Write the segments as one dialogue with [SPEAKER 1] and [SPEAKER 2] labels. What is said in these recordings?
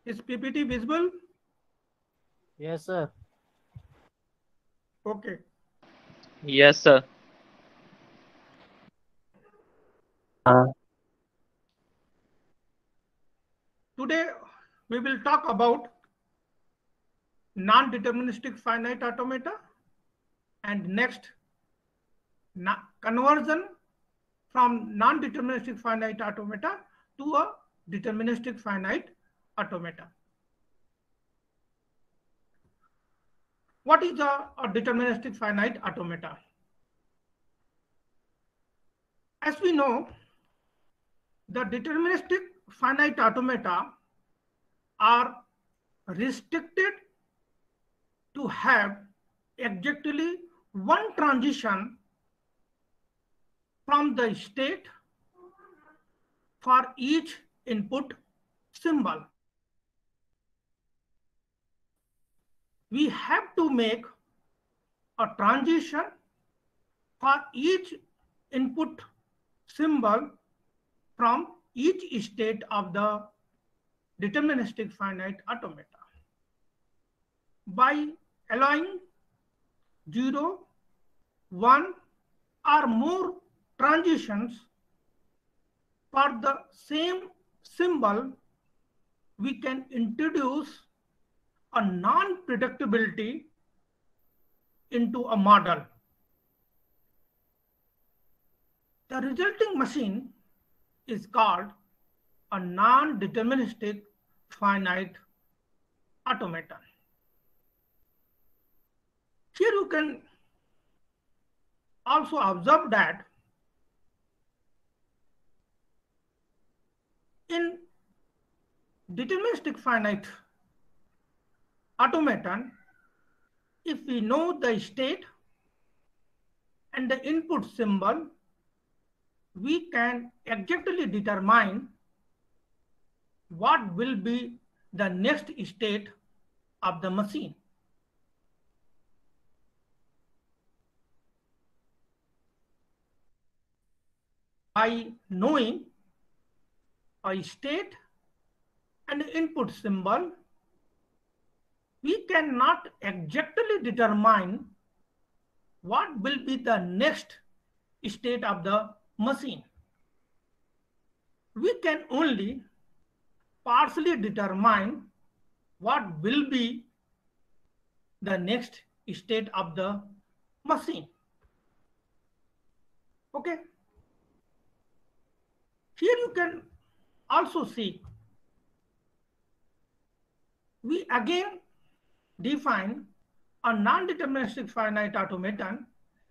[SPEAKER 1] Is PPT visible?
[SPEAKER 2] Yes, sir.
[SPEAKER 1] Okay.
[SPEAKER 3] Yes, sir.
[SPEAKER 1] Today we will talk about non-deterministic finite automata and next conversion from non-deterministic finite automata to a deterministic finite automata. What is a deterministic finite automata? As we know, the deterministic finite automata are restricted to have exactly one transition from the state for each input symbol. We have to make a transition for each input symbol from each state of the deterministic finite automata by allowing 0, 1 or more transitions for the same symbol. We can introduce a non-predictability into a model. The resulting machine is called a non-deterministic finite automaton. Here you can also observe that in deterministic finite automaton, if we know the state and the input symbol, we can exactly determine what will be the next state of the machine. By knowing a state and input symbol, we cannot exactly determine what will be the next state of the machine. We can only partially determine what will be the next state of the machine. Okay. Here you can also see we again define a non-deterministic finite automaton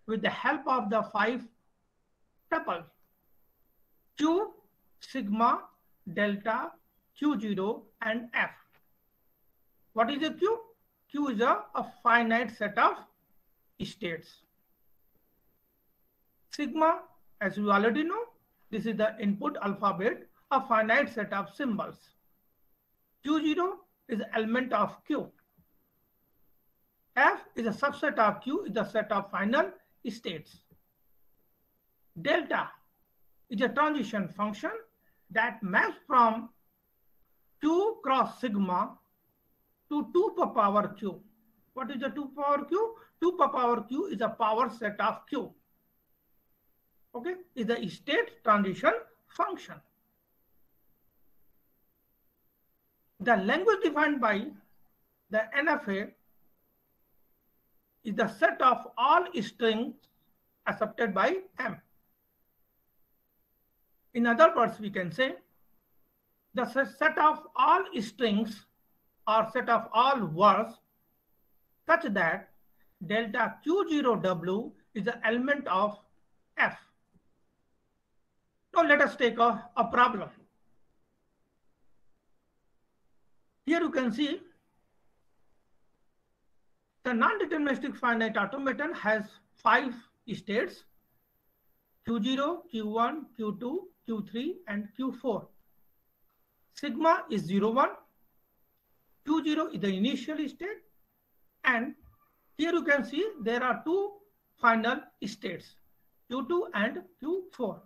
[SPEAKER 1] with the help of the 5 tuples Q, sigma, delta, Q0 and F. What is a Q? Q is a finite set of states. Sigma, as you already know, this is the input alphabet, a finite set of symbols. Q0 is an element of Q. F is a subset of Q, is the set of final states. Delta is a transition function that maps from Q cross sigma to 2 power Q. What is the 2 power Q? 2 power Q is a power set of Q. Okay, is the state transition function. The language defined by the NFA is the set of all strings accepted by M. In other words, we can say the set of all strings or set of all words such that delta Q0W is the element of F. Now let us take a problem. Here you can see the non-deterministic finite automaton has 5 states: Q0, Q1, Q2, Q3 and Q4. Sigma is 0, 1. Q0 is the initial state, and here you can see there are 2 final states, Q2 and Q4.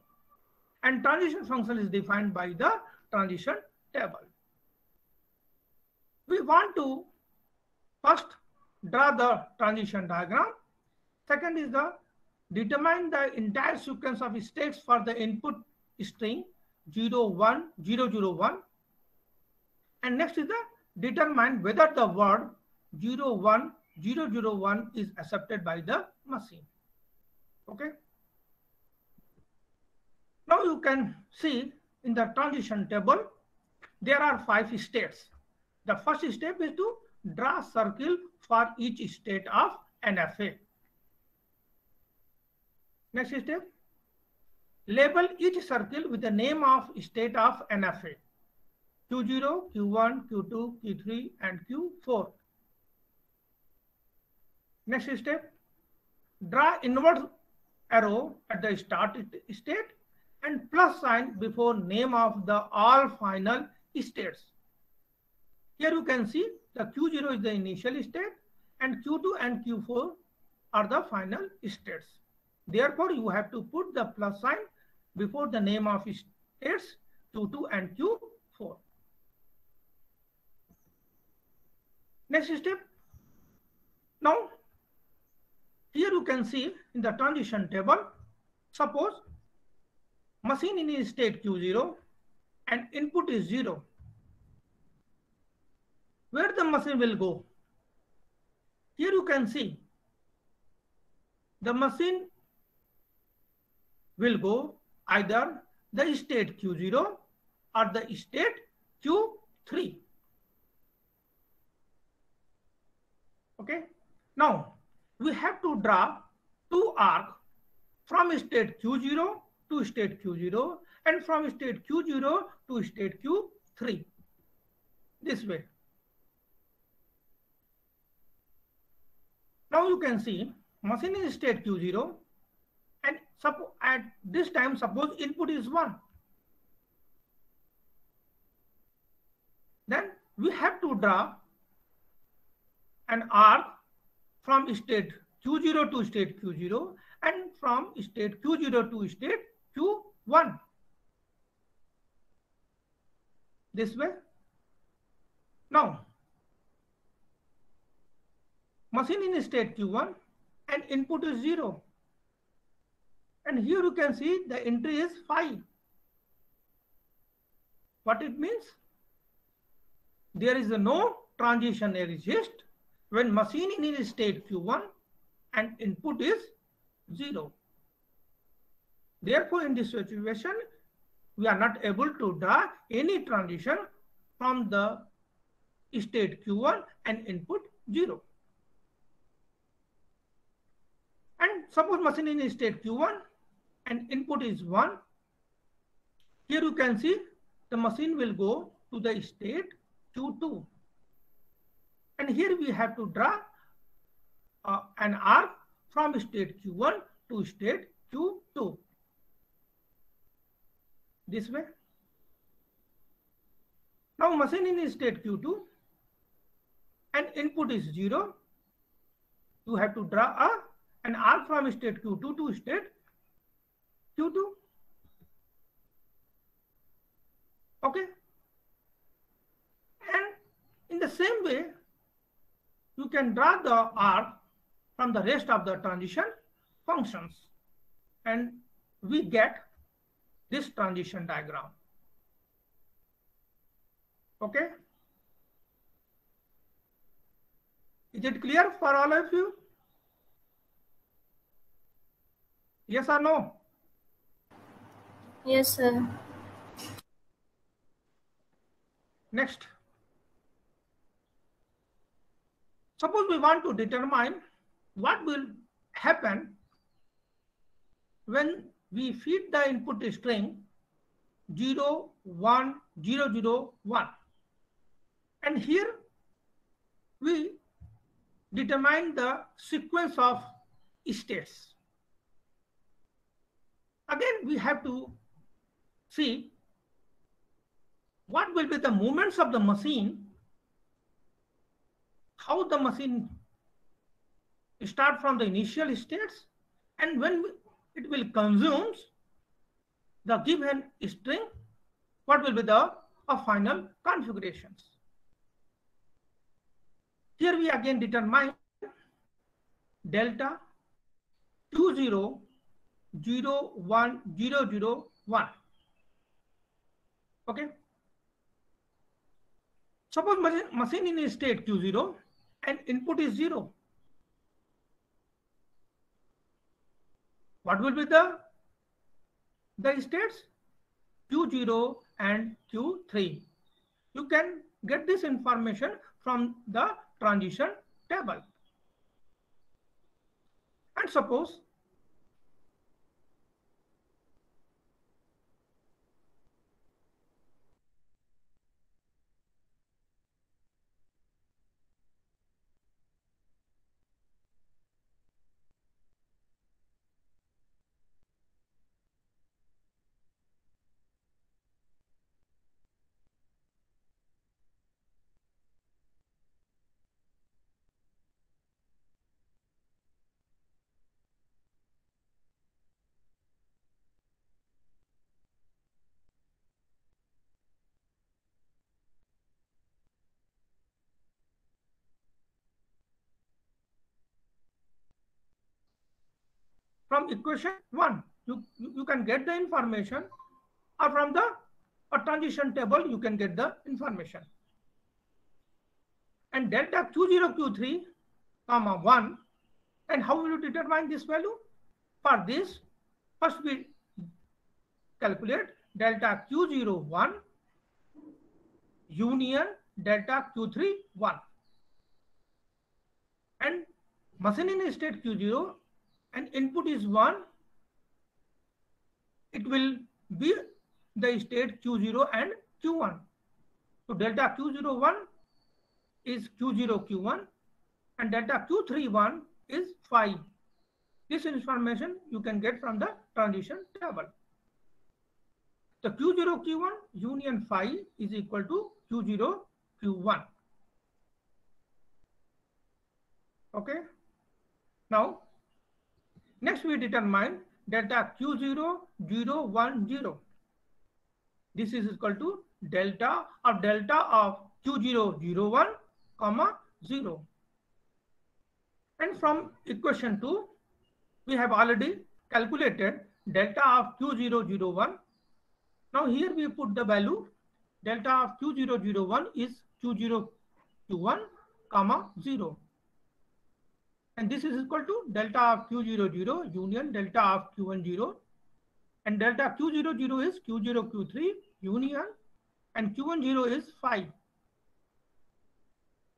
[SPEAKER 1] And transition function is defined by the transition table. want to first draw the transition diagram. Second is the determine the entire sequence of states for the input string 0, 1, 0, 0, 1. And next is the determine whether the word 0, 1, 0, 0, 1 is accepted by the machine. Okay. Now you can see in the transition table, there are 5 states. The first step is to draw a circle for each state of NFA. Next step, label each circle with the name of state of NFA. Q0, Q1, Q2, Q3, and Q4. Next step, draw inward arrow at the start state and plus sign before name of the all final states. Here you can see the Q0 is the initial state and Q2 and Q4 are the final states. Therefore, you have to put the plus sign before the name of states Q2 and Q4. Next step. Now, here you can see in the transition table, suppose machine in state Q0 and input is 0. Where the machine will go? Here you can see the machine will go either the state Q0 or the state Q3. Okay. Now we have to draw 2 arcs from state Q0 to state Q0 and from state Q0 to state Q3. This way. Now you can see machine is state Q0 and at this time suppose input is 1. Then we have to draw an arc from state Q0 to state Q0 and from state Q0 to state Q1. This way. Now, machine in state Q1 and input is 0. And here you can see the entry is 5. What it means? There is no transition exist when machine in state Q1 and input is 0. Therefore, in this situation, we are not able to draw any transition from the state Q1 and input 0. And suppose machine in state Q1 and input is 1. Here you can see the machine will go to the state Q2. And here we have to draw an arc from state Q1 to state Q2. This way. Now machine in state Q2 and input is 0. You have to draw an arc from state Q2 to state Q2. Okay. And in the same way, you can draw the arc from the rest of the transition functions and we get this transition diagram. Okay. Is it clear for all of you? Yes or no?
[SPEAKER 4] Yes, sir.
[SPEAKER 1] Next. Suppose we want to determine what will happen when we feed the input string 0, 1, 0, 0, 1. And here we determine the sequence of states. Again, we have to see what will be the movements of the machine, how the machine start from the initial states, and when it will consume the given string, what will be the final configurations. Here we again determine delta Q0 0 1 0 0 1. Okay. Suppose machine in state Q0 and input is 0. What will be the states? Q0 and Q3. You can get this information from the transition table. And suppose from equation 1, you can get the information, or from the transition table you can get the information. And delta Q0 Q3 comma 1, and how will you determine this value? For this, first we calculate delta Q0 1 union delta Q3 1, and machine in state Q0 and input is 1, it will be the state Q0 and Q1. So delta Q0 1 is Q0 Q1 and delta Q3 1 is 5. This information you can get from the transition table. The Q0 Q1 union 5 is equal to Q0 Q1. Okay. Now, next we determine delta Q0 0 1 0. This is equal to delta of Q0 0 1 comma 0. And from equation 2, we have already calculated delta of Q0 0 1. Now here we put the value delta of Q0 0 1 is Q0 Q1 comma 0. And this is equal to delta of Q0 0 union delta of Q1 0, and delta Q0 0 is Q0 Q3 union, and Q1 0 is 5.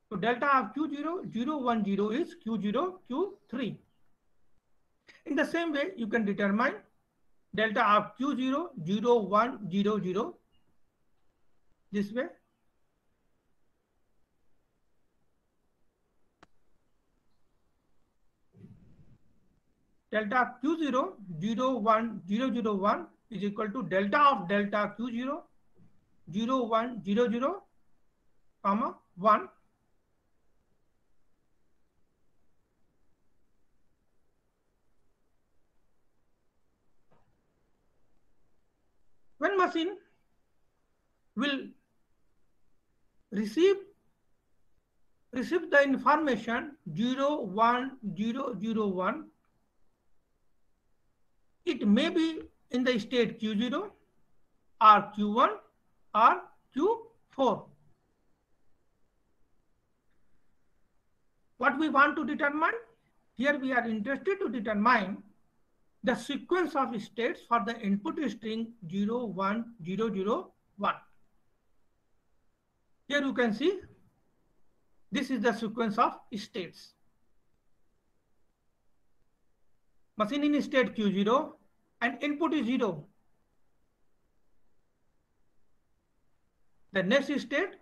[SPEAKER 1] So delta of Q0 0 1 0 is Q0 Q3. In the same way, you can determine delta of Q0 0 1 0 0 this way. Delta Q0 0 1 0 0 1 is equal to delta of delta Q0 0 1 0 0 comma 1. When machine will receive the information 0 1 0 0 1, it may be in the state Q0 or Q1 or Q4. What we want to determine? Here we are interested to determine the sequence of states for the input string 0 1 0 0 1. Here you can see this is the sequence of states. Machine in state Q0 and input is 0. The next state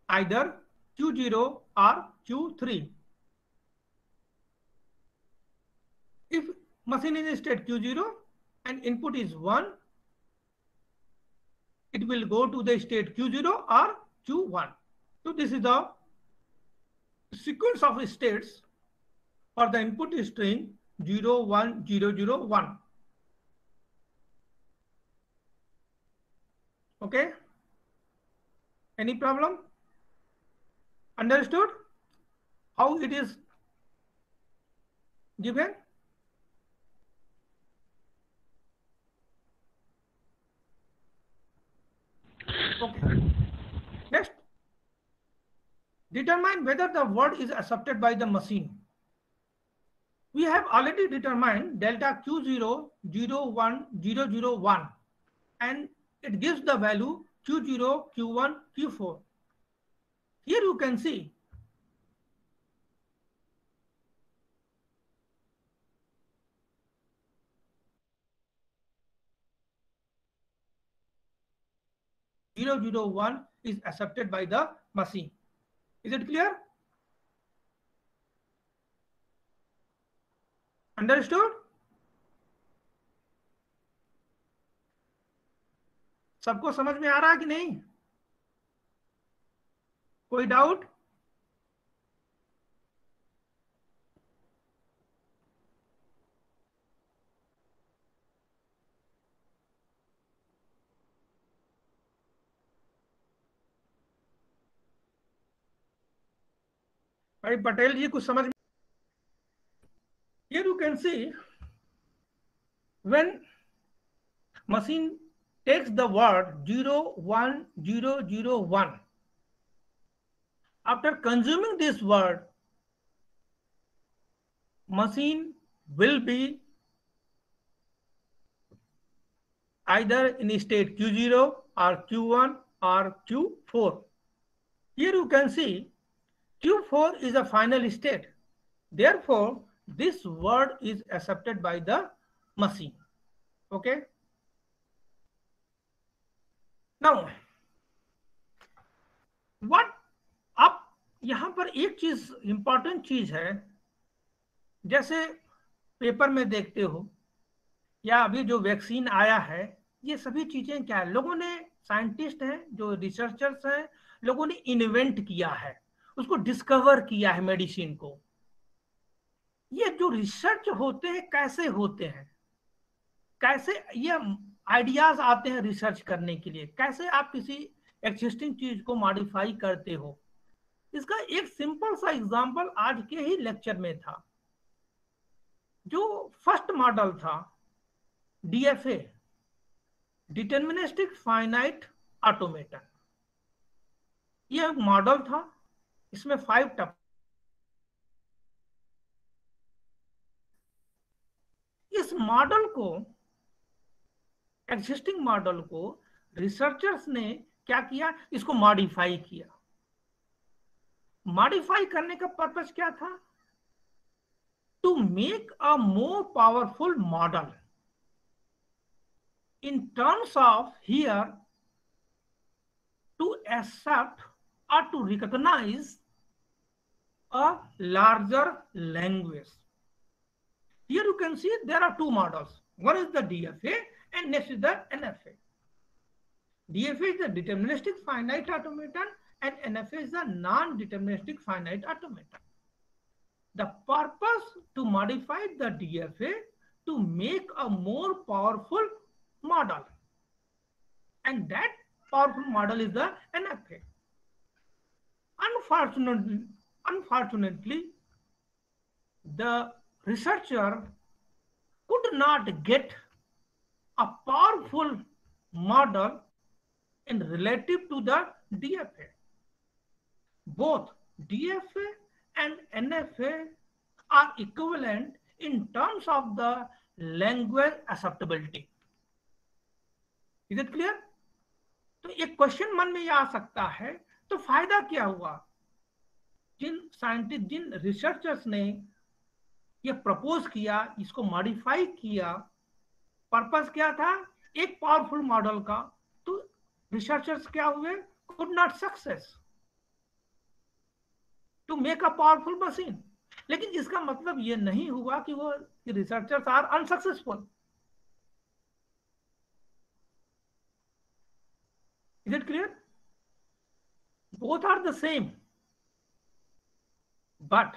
[SPEAKER 1] either Q0 or Q3. If machine is state Q0 and input is 1, it will go to the state Q0 or Q1. So this is the sequence of states for the input string 0 1 0 0 1. Okay. Any problem? Understood? how it is given? Okay. Next, determine whether the word is accepted by the machine. We have already determined delta Q0 01 001 and it gives the value Q0 Q1 Q4. Here you can see (001) is accepted by the machine. Is it clear? Understood? सबको समझ में आ रहा है कि नहीं? कोई doubt? भाई पटेल जी कुछ समझ में? Here you can see when machine takes the word 01001, after consuming this word, machine will be either in state Q0 or Q1 or Q4. Here you can see Q4 is a final state. Therefore, this word is accepted by the machine. Okay. Now, what अब यहां पर एक चीज important चीज है, जैसे paper में देखते हो या अभी जो वैक्सीन आया है, ये सभी चीजें क्या है, लोगों ने, साइंटिस्ट हैं जो रिसर्चर्स हैं, लोगों ने इन्वेंट किया है, उसको डिस्कवर किया है मेडिसिन को। ये जो रिसर्च होते हैं कैसे होते हैं, कैसे ये आइडियाज आते हैं रिसर्च करने के लिए, कैसे आप किसी एग्जिस्टिंग चीज को मॉडिफाई करते हो, इसका एक सिंपल सा एग्जांपल आज के ही लेक्चर में था। जो फर्स्ट मॉडल था डीएफए, डिटरमिनिस्टिक फाइनाइट ऑटोमेटन, यह एक मॉडल था, इसमें 5 टप, इस मॉडल को, एग्जिस्टिंग मॉडल को रिसर्चर्स ने क्या किया, इसको मॉडिफाई किया। मॉडिफाई करने का पर्पस क्या था? To make a more powerful model in terms of here to accept or to recognize a larger language. Here you can see there are 2 models. One is the DFA and next is the NFA. DFA is the deterministic finite automaton and NFA is the non-deterministic finite automaton. The purpose to modify the DFA to make a more powerful model, and that powerful model is the NFA. Unfortunately, the researcher could not get a powerful model in relative to the DFA. Both DFA and NFA are equivalent in terms of the language acceptability. Is it clear? तो एक question मन में ये आ सकता है, तो फायदा क्या हुआ? जिन साइंटिस्ट, जिन रिसर्चर्स ने ये प्रपोज किया, इसको मॉडिफाई किया, पर्पस क्या था? एक पावरफुल मॉडल का। तो रिसर्चर्स क्या हुए? Could not success to make a powerful machine. लेकिन इसका मतलब ये नहीं हुआ कि वो researchers are unsuccessful. Is it clear? Both are the same, but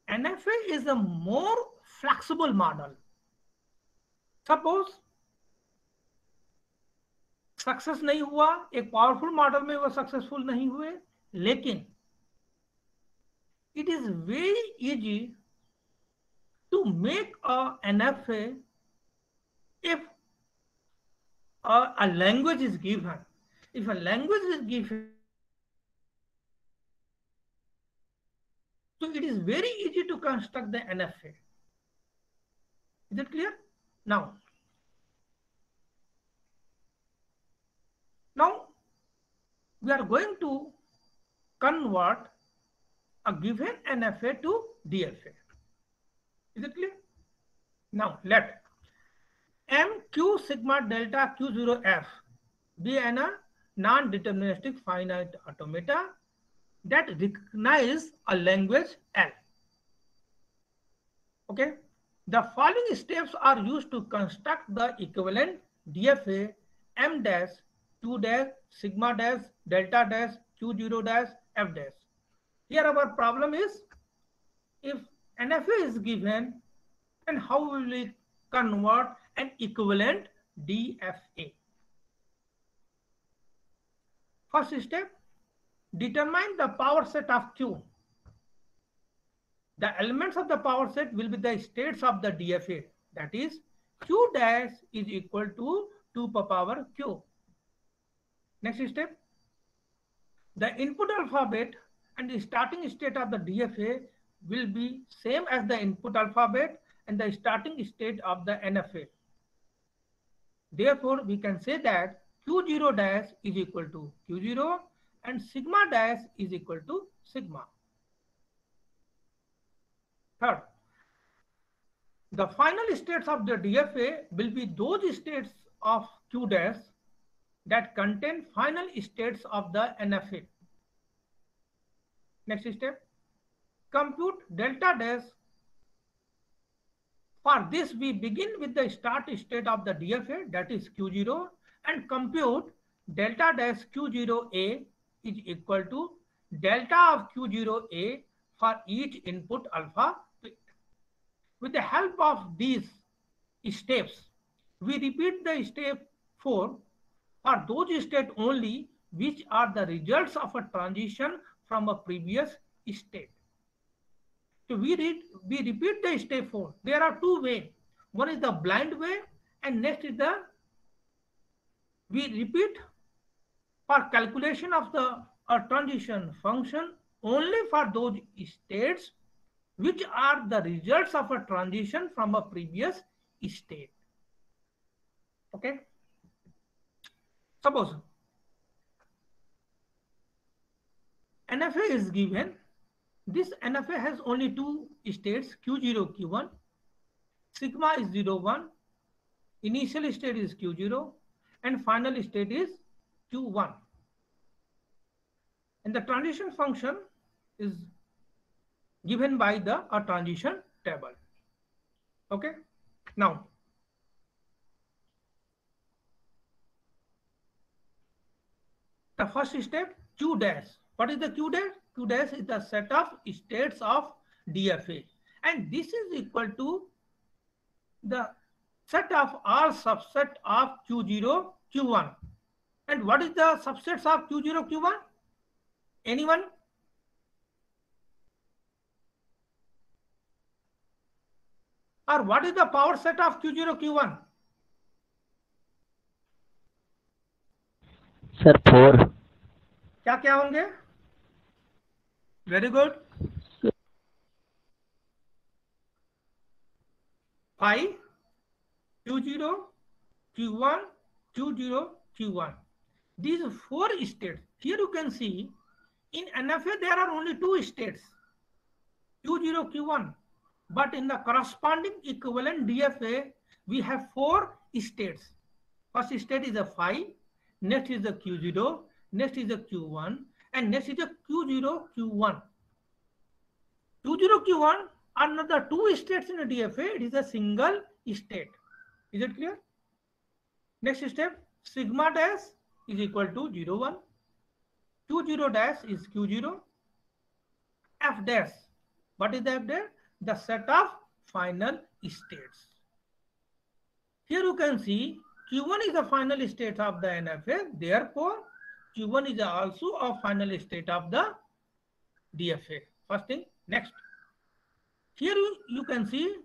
[SPEAKER 1] NFA is a more flexible model. Suppose success नहीं हुआ, एक पावरफुल मॉडल में वो सक्सेसफुल नहीं हुए, लेकिन it is very easy to make a NFA if a language is given. If a language is given, so it is very easy to construct the NFA. Is it clear? Now we are going to convert a given NFA to DFA. Is it clear? Now let M Q sigma delta Q0F be a non-deterministic finite automata that recognize a language L. Okay. The following steps are used to construct the equivalent DFA M dash Q dash sigma dash delta dash Q0 dash F dash. Here our problem is, if NFA is given, then how will we convert an equivalent DFA? First step, determine the power set of Q. The elements of the power set will be the states of the DFA. That is, Q dash is equal to 2 power Q. Next step, the input alphabet and the starting state of the DFA will be same as the input alphabet and the starting state of the NFA. Therefore, we can say that Q0 dash is equal to Q0 and sigma dash is equal to sigma. Third, the final states of the DFA will be those states of Q dash that contain final states of the NFA. Next step, compute delta dash. For this, we begin with the start state of the DFA, that is Q0, and compute delta dash Q0A is equal to delta of Q0A for each input alpha. With the help of these steps, we repeat the step 4 for those states only which are the results of a transition from a previous state. So we repeat the step 4. There are two ways. One is the blind way, and next is we repeat for calculation of the transition function only for those states which are the results of a transition from a previous state. Okay. Suppose NFA is given. This NFA has only two states, Q0, Q1. Sigma is 0, 1. Initial state is Q0 and final state is Q1. And the transition function is given by the transition table. Okay. Now, the first step, Q dash. What is the Q dash? Q dash is the set of states of DFA, and this is equal to the set of all subset of Q0, Q1. And what is the subsets of Q0, Q1? Anyone? Or what is the power set of Q0, Q1?
[SPEAKER 2] Sir, 4.
[SPEAKER 1] क्या क्या होंगे? Very good. 5, Q0, Q1, Q0, Q1. These 4 states. Here you can see in NFA there are only 2 states, Q0, Q1. But in the corresponding equivalent DFA, we have 4 states. First state is a 5, next is the Q0, next is the Q1, and next is the Q0, Q1. Q0, Q1 are not the 2 states in a DFA, it is a single state. Is it clear? Next step, sigma dash is equal to 0, 1. Q0 dash is Q0. F dash. What is the F dash? The set of final states. Here you can see Q1 is the final state of the NFA. Therefore, Q1 is also a final state of the DFA. First thing. Next, here you can see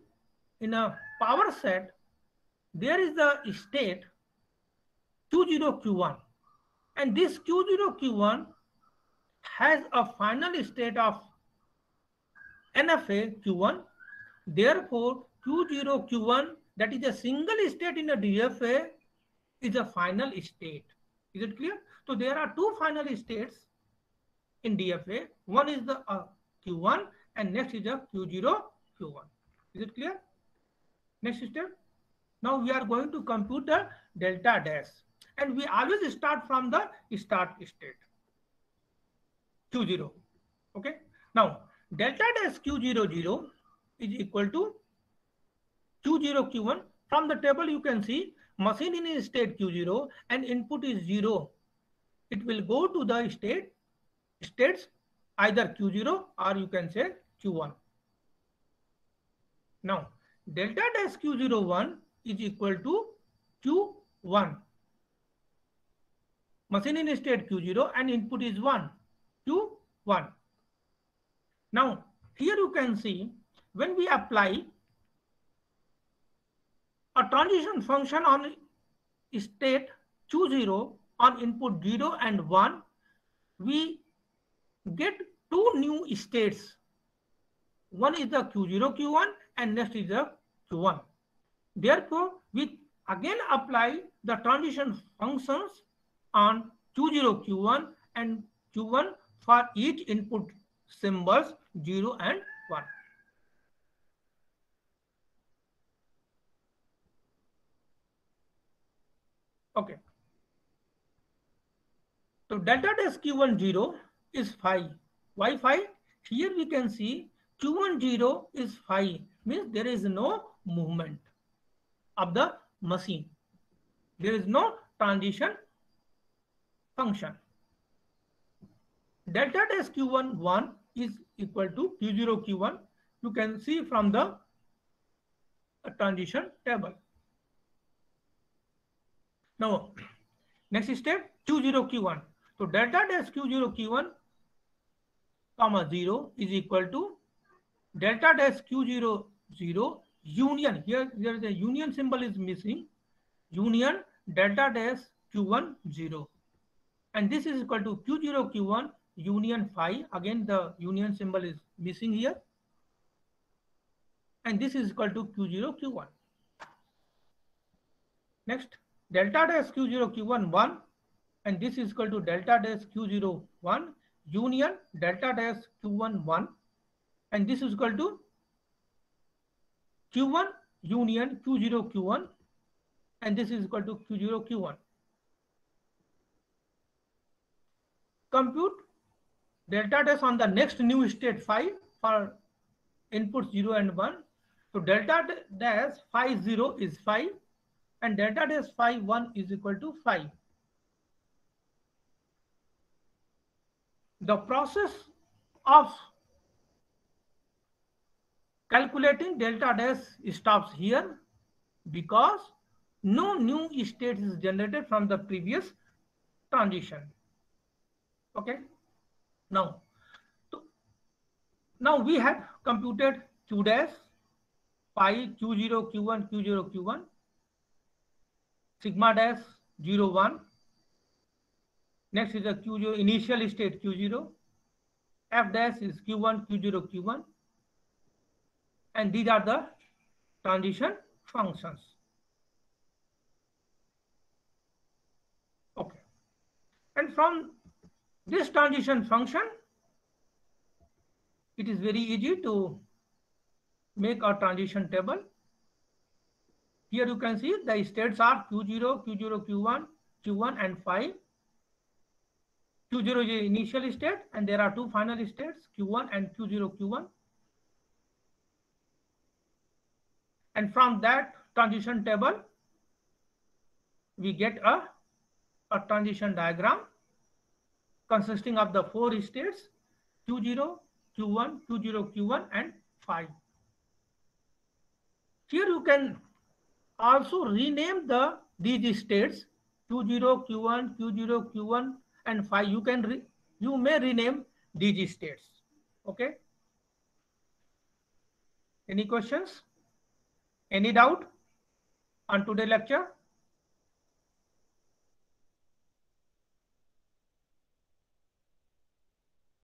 [SPEAKER 1] in a power set, there is the state Q0, Q1. And this Q0, Q1 has a final state of NFA Q1. Therefore, Q0, Q1, that is a single state in a DFA, is a final state. Is it clear? So there are two final states in DFA. One is the Q1 and next is the Q0, Q1. Is it clear? Next step. Now we are going to compute the delta dash. And we always start from the start state. Q0. Okay. Now delta dash Q00 is equal to Q0, Q1. From the table you can see machine in state Q0 and input is 0. It will go to the states either Q0 or you can say Q1. Now delta dash Q01 is equal to Q1. Machine in state Q0 and input is 1, Q1. Now here you can see when we apply a transition function on state Q0 on input 0 and 1, we get two new states. One is the Q0, Q1 and next is the Q1. Therefore, we again apply the transition functions on Q0, Q1 and Q1 for each input symbols 0 and 1. Okay. So delta dash Q1 0 is 5. Why 5? Here we can see Q1 0 is 5, means there is no movement of the machine. There is no transition function. Delta dash Q1 1 is equal to Q0 Q1. You can see from the transition table. Now, next step Q0 Q1. So delta dash Q0 Q1 comma 0 is equal to delta dash Q0 0 union. Here there is a union symbol is missing. Union delta dash Q1 0. And this is equal to Q0 Q1 union 5. Again the union symbol is missing here. And this is equal to Q0 Q1. Next, delta dash Q0 Q1 1. And this is equal to delta dash Q0 1 union delta dash Q1 1. And this is equal to Q1 union Q0 Q1. And this is equal to Q0 Q1. Compute delta dash on the next new state 5 for inputs 0 and 1. So delta dash 5 0 is 5 and delta dash 5 1 is equal to 5. The process of calculating delta dash stops here because no new state is generated from the previous transition. Okay. Now we have computed Q dash, pi, Q0, Q1, Q0, Q1, sigma dash 0, 1. Next is the Q0 initial state Q0. F dash is Q1, Q0, Q1. And these are the transition functions. Okay. And from this transition function, it is very easy to make a transition table. Here you can see the states are Q0, Q0, Q1, Q1 and 5. Q0 is the initial state and there are two final states Q1 and Q0, Q1. And from that transition table, we get a transition diagram consisting of the 4 states Q0, Q1, Q0, Q1 and 5. Here you can also rename these states Q0, Q1, Q0, Q1 and 5. You may rename these states. Okay. Any questions? Any doubt on today's lecture?